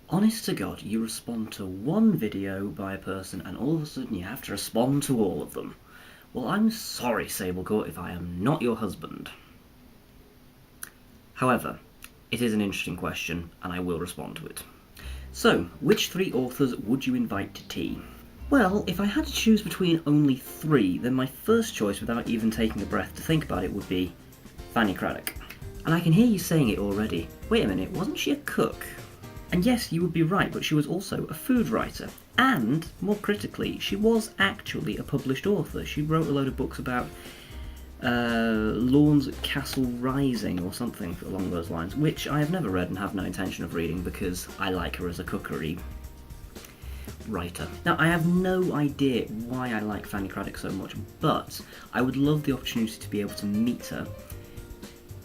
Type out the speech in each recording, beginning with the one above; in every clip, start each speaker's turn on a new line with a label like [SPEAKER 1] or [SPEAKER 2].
[SPEAKER 1] Honest to God, you respond to one video by a person and all of a sudden you have to respond to all of them. Well, I'm sorry, Sablecourt, if I am not your husband. However, it is an interesting question and I will respond to it. So, which 3 authors would you invite to tea? Well, if I had to choose between only 3, then my first choice, without even taking a breath to think about it, would be Fanny Craddock. And I can hear you saying it already. Wait a minute, wasn't she a cook? And yes, you would be right, but she was also a food writer. And, more critically, she was actually a published author. She wrote a load of books about Lorne's Castle Rising or something along those lines, which I have never read and have no intention of reading because I like her as a cookery writer. Now, I have no idea why I like Fanny Craddock so much, but I would love the opportunity to be able to meet her,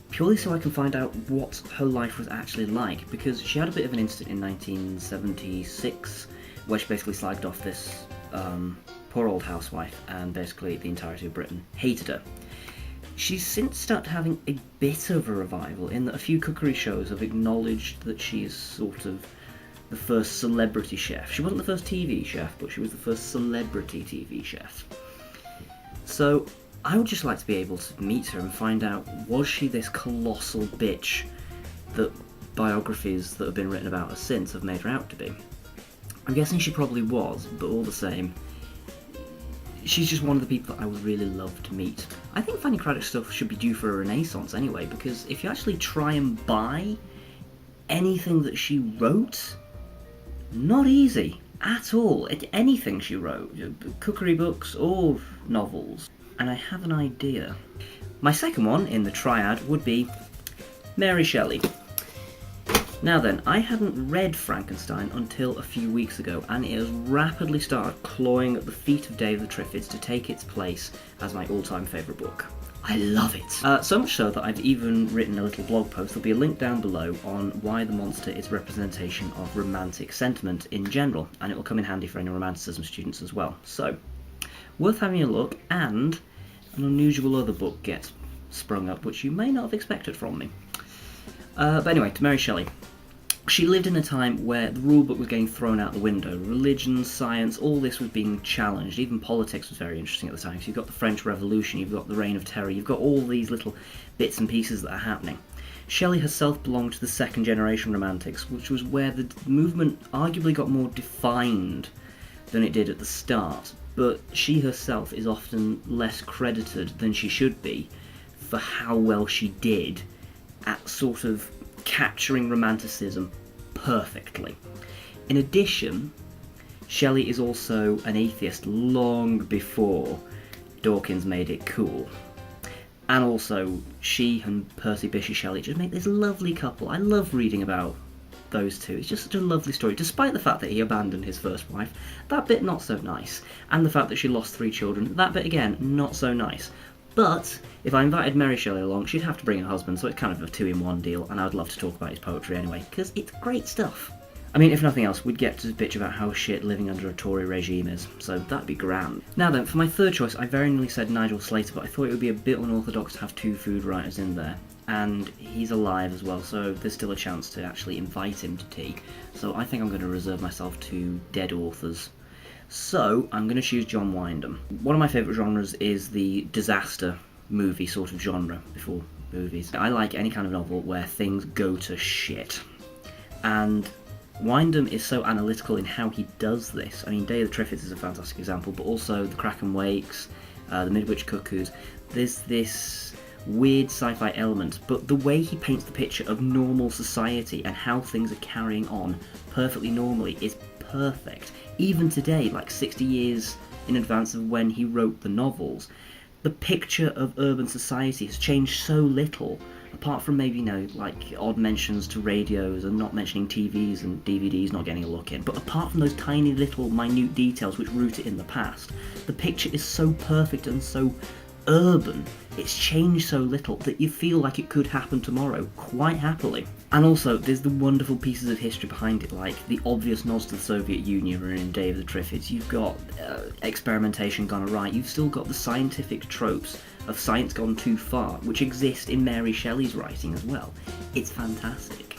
[SPEAKER 1] purely so I can find out what her life was actually like, because she had a bit of an incident in 1976 where she basically slagged off this poor old housewife, and basically the entirety of Britain hated her. She's since started having a bit of a revival in that a few cookery shows have acknowledged that she's sort of the first celebrity chef. She wasn't the first TV chef, but she was the first celebrity TV chef. So I would just like to be able to meet her and find out, was she this colossal bitch that biographies that have been written about her since have made her out to be? I'm guessing she probably was, but all the same, she's just one of the people that I would really love to meet. I think Fanny Craddock stuff should be due for a renaissance anyway, because if you actually try and buy anything that she wrote, not easy at all. Anything she wrote, cookery books or novels. And I have an idea. My second one in the triad would be Mary Shelley. Now then, I hadn't read Frankenstein until a few weeks ago, and it has rapidly started clawing at the feet of Dave the Triffids to take its place as my all-time favourite book. I love it! So much so that I've even written a little blog post. There'll be a link down below on why the monster is representation of romantic sentiment in general, and it will come in handy for any romanticism students as well. So, worth having a look, and an unusual other book gets sprung up, which you may not have expected from me. But anyway, to Mary Shelley. She lived in a time where the rulebook was getting thrown out the window. Religion, science, all this was being challenged. Even politics was very interesting at the time. So you've got the French Revolution, you've got the Reign of Terror, you've got all these little bits and pieces that are happening. Shelley herself belonged to the second generation romantics, which was where the movement arguably got more defined than it did at the start. But she herself is often less credited than she should be for how well she did at sort of capturing romanticism perfectly. In addition, Shelley is also an atheist long before Dawkins made it cool. And also, she and Percy Bysshe Shelley just make this lovely couple. I love reading about those two. It's just such a lovely story, despite the fact that he abandoned his first wife. That bit not so nice. And the fact that she lost 3 children. That bit again, not so nice. But if I invited Mary Shelley along, she'd have to bring a husband, so it's kind of a 2-in-1 deal, and I would love to talk about his poetry anyway, because it's great stuff. I mean, if nothing else, we'd get to bitch about how shit living under a Tory regime is, so that'd be grand. Now then, for my third choice, I very nearly said Nigel Slater, but I thought it would be a bit unorthodox to have 2 food writers in there. And he's alive as well, so there's still a chance to actually invite him to tea. So I think I'm going to reserve myself to dead authors. So I'm going to choose John Wyndham. One of my favourite genres is the disaster movie sort of genre before movies. I like any kind of novel where things go to shit. And Wyndham is so analytical in how he does this. I mean, Day of the Triffids is a fantastic example, but also The Kraken Wakes, The Midwich Cuckoos. There's this weird sci-fi element, but the way he paints the picture of normal society and how things are carrying on perfectly normally is perfect. Even today, like 60 years in advance of when he wrote the novels, the picture of urban society has changed so little, apart from maybe, like odd mentions to radios and not mentioning TVs and DVDs not getting a look in. But apart from those tiny little minute details which root it in the past, the picture is so perfect and so urban. It's changed so little that you feel like it could happen tomorrow, quite happily. And also, there's the wonderful pieces of history behind it, like the obvious nods to the Soviet Union are in Day of the Triffids. You've got experimentation gone awry. You've still got the scientific tropes of science gone too far, which exist in Mary Shelley's writing as well. It's fantastic.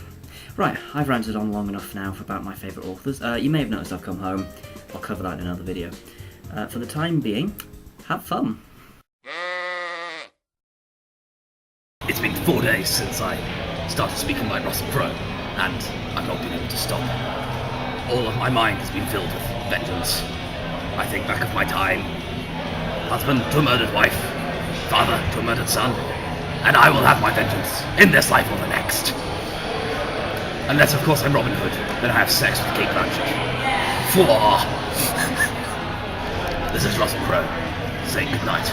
[SPEAKER 1] Right, I've ranted on long enough now about my favourite authors. You may have noticed I've come home. I'll cover that in another video. For the time being, have fun.
[SPEAKER 2] It's been 4 days since I started speaking like Russell Crowe, and I've not been able to stop. All of my mind has been filled with vengeance. I think back of my time, husband to a murdered wife, father to a murdered son, and I will have my vengeance in this life or the next. Unless, of course, I'm Robin Hood, then I have sex with Kate Blanchett. This is Russell Crowe, saying goodnight.